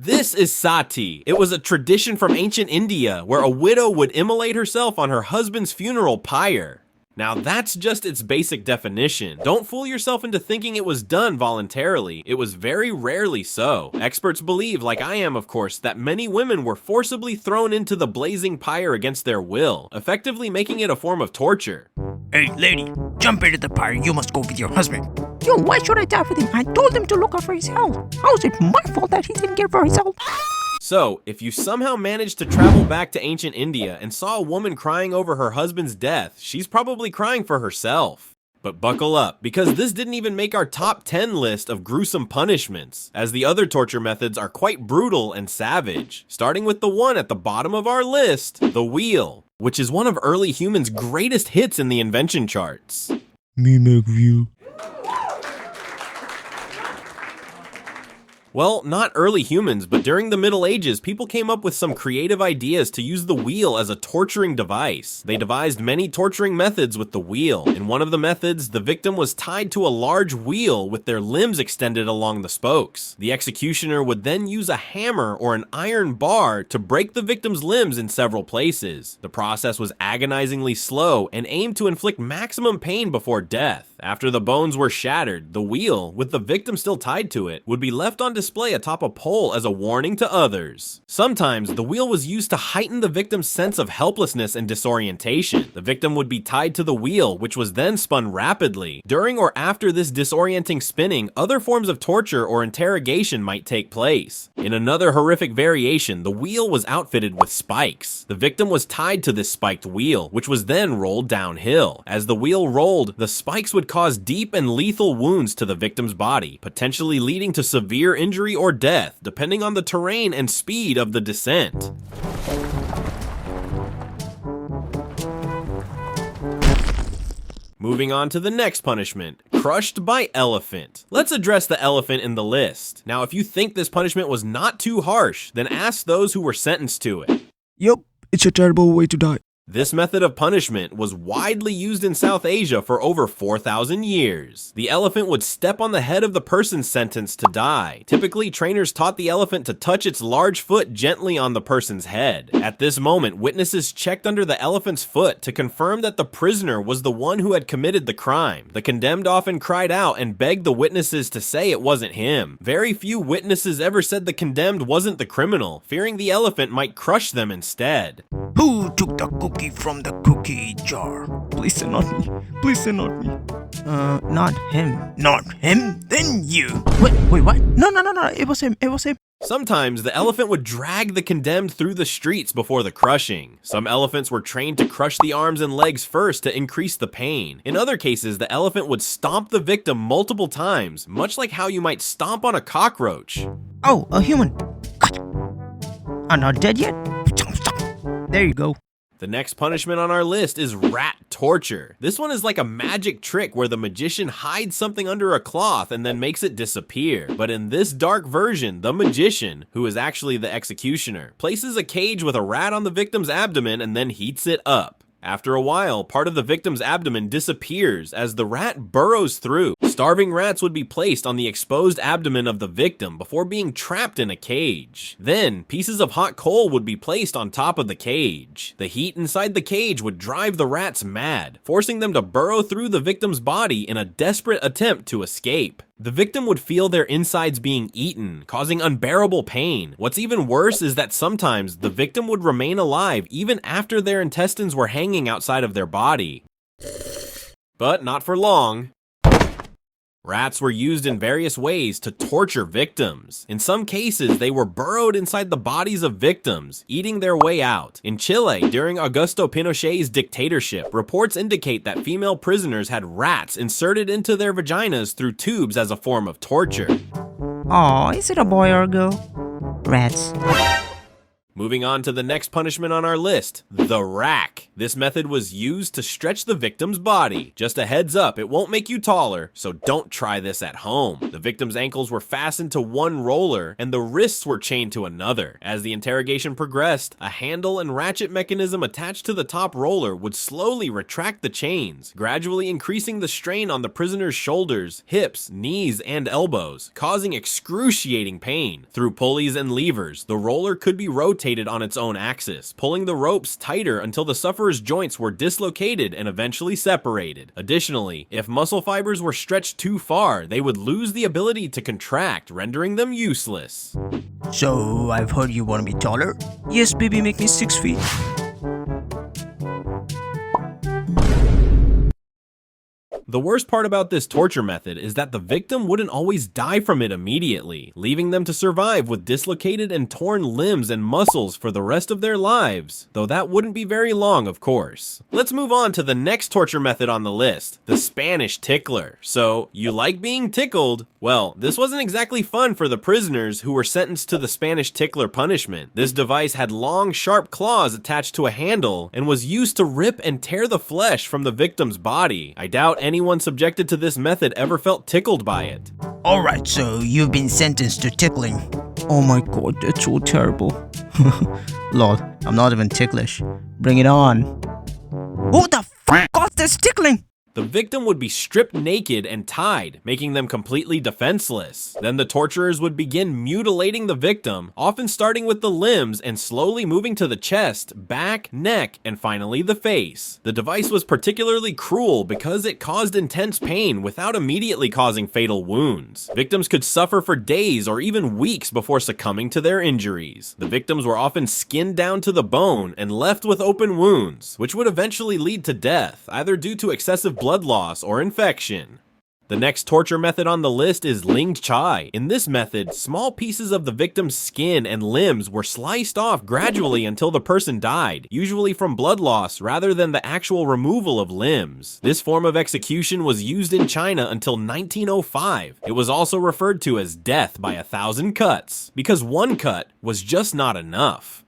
This is Sati. It was a tradition from ancient India where a widow would immolate herself on her husband's funeral pyre. Now that's just its basic definition. Don't fool yourself into thinking it was done voluntarily. It was very rarely so. Experts believe, like I am of course, that many women were forcibly thrown into the blazing pyre against their will, effectively making it a form of torture. Hey lady, jump into the pyre, you must go with your husband. Yo, why should I die with him? I told him to look out for his health. How is it my fault that he didn't care for his health? So, if you somehow managed to travel back to ancient India and saw a woman crying over her husband's death, she's probably crying for herself. But buckle up, because this didn't even make our top 10 list of gruesome punishments, as the other torture methods are quite brutal and savage. Starting with the one at the bottom of our list, the wheel, which is one of early humans' greatest hits in the invention charts. Me make wheel. Well, not early humans, but during the Middle Ages, people came up with some creative ideas to use the wheel as a torturing device. They devised many torturing methods with the wheel. In one of the methods, the victim was tied to a large wheel with their limbs extended along the spokes. The executioner would then use a hammer or an iron bar to break the victim's limbs in several places. The process was agonizingly slow and aimed to inflict maximum pain before death. After the bones were shattered, the wheel, with the victim still tied to it, would be left on display atop a pole as a warning to others. Sometimes, the wheel was used to heighten the victim's sense of helplessness and disorientation. The victim would be tied to the wheel, which was then spun rapidly. During or after this disorienting spinning, other forms of torture or interrogation might take place. In another horrific variation, the wheel was outfitted with spikes. The victim was tied to this spiked wheel, which was then rolled downhill. As the wheel rolled, the spikes would cause deep and lethal wounds to the victim's body, potentially leading to severe injury or death, depending on the terrain and speed of the descent. Moving on to the next punishment, crushed by elephant. Let's address the elephant in the list. Now, if you think this punishment was not too harsh, then ask those who were sentenced to it. Yup, it's a terrible way to die. This method of punishment was widely used in South Asia for over 4,000 years. The elephant would step on the head of the person sentenced to die. Typically, trainers taught the elephant to touch its large foot gently on the person's head. At this moment, witnesses checked under the elephant's foot to confirm that the prisoner was the one who had committed the crime. The condemned often cried out and begged the witnesses to say it wasn't him. Very few witnesses ever said the condemned wasn't the criminal, fearing the elephant might crush them instead. Who took the cookie from the cookie jar? Please say not me. Please say not me. Not him. Not him? Then you. Wait, what? No, it was him. Sometimes the elephant would drag the condemned through the streets before the crushing. Some elephants were trained to crush the arms and legs first to increase the pain. In other cases, the elephant would stomp the victim multiple times, much like how you might stomp on a cockroach. Oh, a human. I'm not dead yet? There you go. The next punishment on our list is rat torture. This one is like a magic trick where the magician hides something under a cloth and then makes it disappear. But in this dark version, the magician, who is actually the executioner, places a cage with a rat on the victim's abdomen and then heats it up. After a while, part of the victim's abdomen disappears as the rat burrows through. Starving rats would be placed on the exposed abdomen of the victim before being trapped in a cage. Then, pieces of hot coal would be placed on top of the cage. The heat inside the cage would drive the rats mad, forcing them to burrow through the victim's body in a desperate attempt to escape. The victim would feel their insides being eaten, causing unbearable pain. What's even worse is that sometimes the victim would remain alive even after their intestines were hanging outside of their body. But not for long. Rats were used in various ways to torture victims. In some cases, they were burrowed inside the bodies of victims, eating their way out. In Chile, during Augusto Pinochet's dictatorship, reports indicate that female prisoners had rats inserted into their vaginas through tubes as a form of torture. Aw, is it a boy or a girl? Rats. Moving on to the next punishment on our list, the rack. This method was used to stretch the victim's body. Just a heads up, it won't make you taller, so don't try this at home. The victim's ankles were fastened to one roller, and the wrists were chained to another. As the interrogation progressed, a handle and ratchet mechanism attached to the top roller would slowly retract the chains, gradually increasing the strain on the prisoner's shoulders, hips, knees, and elbows, causing excruciating pain. Through pulleys and levers, the roller could be rotated on its own axis, pulling the ropes tighter until the sufferer's joints were dislocated and eventually separated. Additionally, if muscle fibers were stretched too far, they would lose the ability to contract, rendering them useless. So, I've heard you want to be taller? Yes, baby, make me 6 feet. The worst part about this torture method is that the victim wouldn't always die from it immediately, leaving them to survive with dislocated and torn limbs and muscles for the rest of their lives, though that wouldn't be very long, of course. Let's move on to the next torture method on the list, the Spanish Tickler. So, you like being tickled? Well, this wasn't exactly fun for the prisoners who were sentenced to the Spanish Tickler punishment. This device had long, sharp claws attached to a handle and was used to rip and tear the flesh from the victim's body. I doubt anyone subjected to this method ever felt tickled by it. Alright, so you've been sentenced to tickling. Oh my god, that's so terrible. Lol, I'm not even ticklish. Bring it on. Who the f got this tickling? The victim would be stripped naked and tied, making them completely defenseless. Then the torturers would begin mutilating the victim, often starting with the limbs and slowly moving to the chest, back, neck, and finally the face. The device was particularly cruel because it caused intense pain without immediately causing fatal wounds. Victims could suffer for days or even weeks before succumbing to their injuries. The victims were often skinned down to the bone and left with open wounds, which would eventually lead to death, either due to excessive blood loss or infection. The next torture method on the list is Ling Chi. In this method, small pieces of the victim's skin and limbs were sliced off gradually until the person died, usually from blood loss rather than the actual removal of limbs. This form of execution was used in China until 1905. It was also referred to as death by 1,000 cuts, because one cut was just not enough.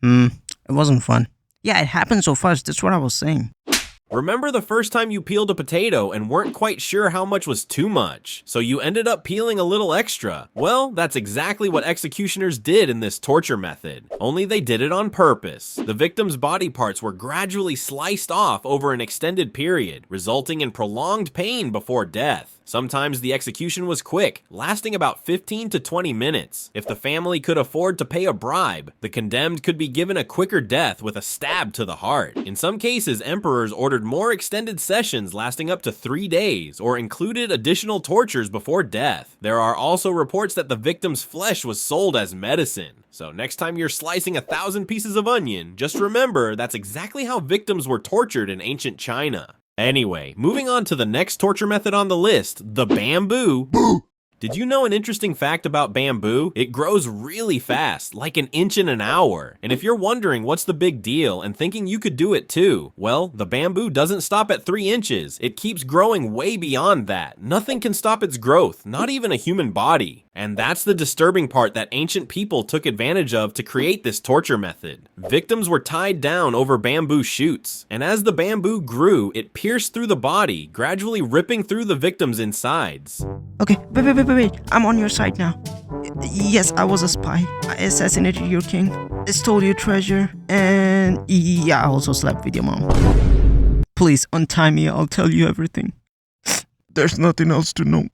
It wasn't fun. Yeah, it happened so fast, that's what I was saying. Remember the first time you peeled a potato and weren't quite sure how much was too much, so you ended up peeling a little extra? Well, that's exactly what executioners did in this torture method, only they did it on purpose. The victim's body parts were gradually sliced off over an extended period, resulting in prolonged pain before death. Sometimes the execution was quick, lasting about 15 to 20 minutes. If the family could afford to pay a bribe, the condemned could be given a quicker death with a stab to the heart. In some cases, emperors ordered more extended sessions lasting up to 3 days, or included additional tortures before death. There are also reports that the victim's flesh was sold as medicine. So next time you're slicing 1,000 pieces of onion, just remember that's exactly how victims were tortured in ancient China. Anyway, moving on to the next torture method on the list, the bamboo. Did you know an interesting fact about bamboo? It grows really fast, like an inch in an hour. And if you're wondering what's the big deal and thinking you could do it too, well, the bamboo doesn't stop at 3 inches. It keeps growing way beyond that. Nothing can stop its growth, not even a human body. And that's the disturbing part that ancient people took advantage of to create this torture method. Victims were tied down over bamboo shoots, and as the bamboo grew, it pierced through the body, gradually ripping through the victim's insides. Okay, wait, I'm on your side now. Yes, I was a spy. I assassinated your king, I stole your treasure, and yeah, I also slept with your mom. Please untie me, I'll tell you everything. There's nothing else to know.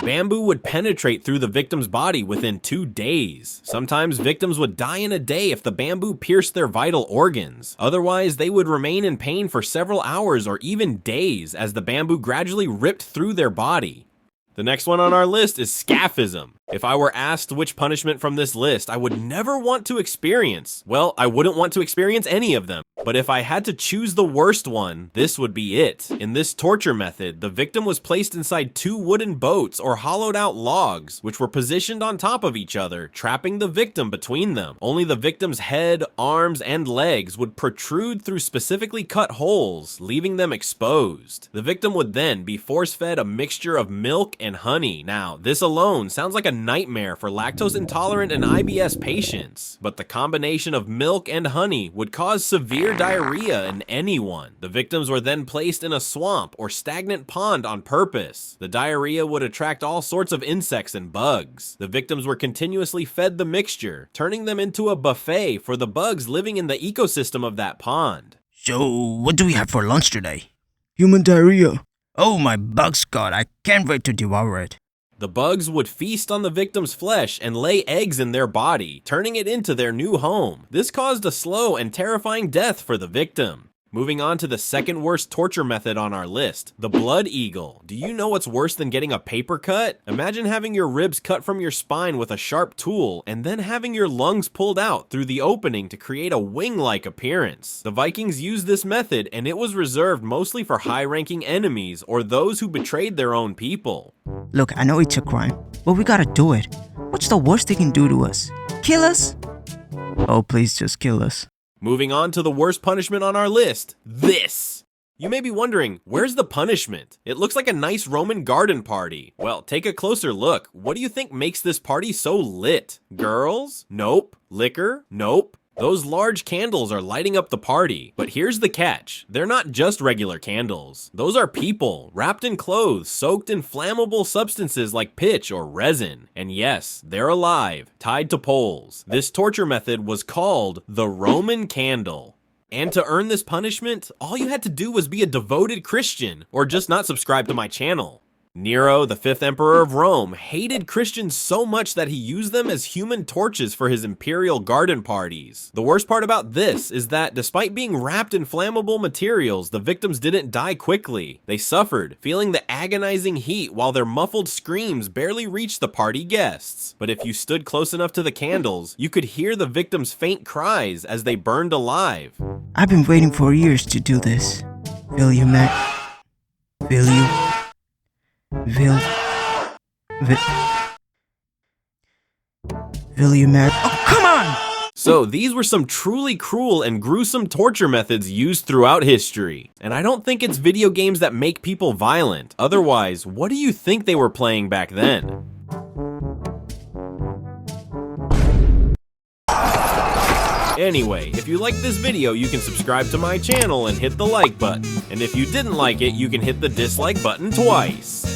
Bamboo would penetrate through the victim's body within 2 days. Sometimes victims would die in a day if the bamboo pierced their vital organs. Otherwise, they would remain in pain for several hours or even days as the bamboo gradually ripped through their body. The next one on our list is Scaphism. If I were asked which punishment from this list I would never want to experience, well, I wouldn't want to experience any of them. But if I had to choose the worst one, this would be it. In this torture method, the victim was placed inside 2 wooden boats or hollowed out logs, which were positioned on top of each other, trapping the victim between them. Only the victim's head, arms, and legs would protrude through specifically cut holes, leaving them exposed. The victim would then be force-fed a mixture of milk and honey. Now, this alone sounds like a nightmare for lactose intolerant and IBS patients, but the combination of milk and honey would cause severe diarrhea in anyone. The victims were then placed in a swamp or stagnant pond on purpose. The diarrhea would attract all sorts of insects and bugs. The victims were continuously fed the mixture, turning them into a buffet for the bugs living in the ecosystem of that pond. So, what do we have for lunch today? Human diarrhea. Oh my bugs god, I can't wait to devour it. The bugs would feast on the victim's flesh and lay eggs in their body, turning it into their new home. This caused a slow and terrifying death for the victim. Moving on to the second worst torture method on our list, the blood eagle. Do you know what's worse than getting a paper cut? Imagine having your ribs cut from your spine with a sharp tool and then having your lungs pulled out through the opening to create a wing-like appearance. The Vikings used this method and it was reserved mostly for high-ranking enemies or those who betrayed their own people. Look, I know it's a crime, but we gotta do it. What's the worst they can do to us? Kill us? Oh, please just kill us. Moving on to the worst punishment on our list, this. You may be wondering, where's the punishment? It looks like a nice Roman garden party. Well, take a closer look. What do you think makes this party so lit? Girls? Nope. Liquor? Nope. Those large candles are lighting up the party. But here's the catch. They're not just regular candles. Those are people, wrapped in clothes, soaked in flammable substances like pitch or resin. And yes, they're alive, tied to poles. This torture method was called the Roman candle. And to earn this punishment, all you had to do was be a devoted Christian, or just not subscribe to my channel. Nero, the 5th emperor of Rome, hated Christians so much that he used them as human torches for his imperial garden parties. The worst part about this is that despite being wrapped in flammable materials, the victims didn't die quickly. They suffered, feeling the agonizing heat while their muffled screams barely reached the party guests. But if you stood close enough to the candles, you could hear the victims' faint cries as they burned alive. I've been waiting for years to do this. Will you, Matt? Will you? Will you, Matt? Oh, come on! So these were some truly cruel and gruesome torture methods used throughout history. And I don't think it's video games that make people violent. Otherwise, what do you think they were playing back then? Anyway, if you liked this video, you can subscribe to my channel and hit the like button. And if you didn't like it, you can hit the dislike button twice.